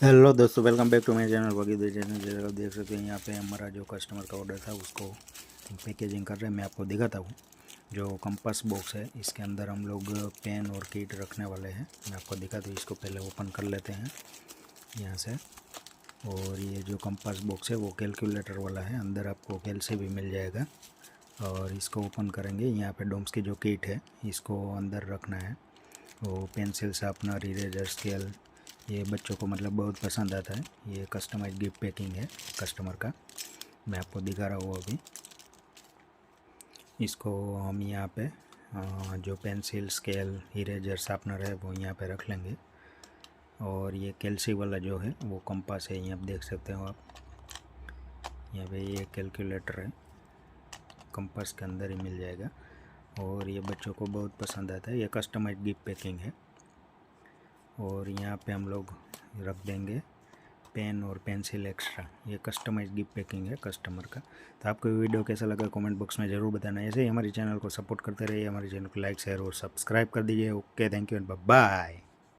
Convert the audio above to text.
Hello दोस्तों, welcome back to my channel Bhagirath channel. जैसे आप देख सकते हैं यहाँ पे हमारा जो कस्टमर का ऑर्डर था उसको पैकेजिंग कर रहे हैं। मैं आपको दिखाता हूँ। जो कंपास बॉक्स है इसके अंदर हम लोग पेन और किट रखने वाले हैं। मैं आपको दिखाता हूँ। इसको पहले ओपन कर लेते हैं यहाँ से। और ये जो कंपास बॉक्स है वो कैलकुलेटर वाला है। अंदर आपको कैल्सी भी मिल जाएगा। और इसको ओपन करेंगे। यहाँ पर डोम्स की जो किट है इसको अंदर रखना है। वो पेंसिल शार्पनर, इरेजर, स्केल, ये बच्चों को मतलब बहुत पसंद आता है। ये कस्टमाइज गिफ्ट पैकिंग है कस्टमर का। मैं आपको दिखा रहा हूँ अभी। इसको हम यहाँ पे जो पेंसिल, स्केल, इरेजर, शार्पनर है वो यहाँ पे रख लेंगे। और ये कैल्सी वाला जो है वो कंपास है। यहाँ आप देख सकते हो आप। यहाँ पे ये कैलकुलेटर है, कंपास के अंदर ही मिल जाएगा। और ये बच्चों को बहुत पसंद आता है। ये कस्टमाइज गिफ्ट पैकिंग है। और यहाँ पे हम लोग रख देंगे पेन और पेंसिल एक्स्ट्रा। ये कस्टमाइज गिफ्ट पैकिंग है कस्टमर का। तो आपको वीडियो कैसा लगा कमेंट बॉक्स में ज़रूर बताना। ऐसे ही हमारे चैनल को सपोर्ट करते रहिए। हमारे चैनल को लाइक, शेयर और सब्सक्राइब कर दीजिए। Okay, thank you and bye bye.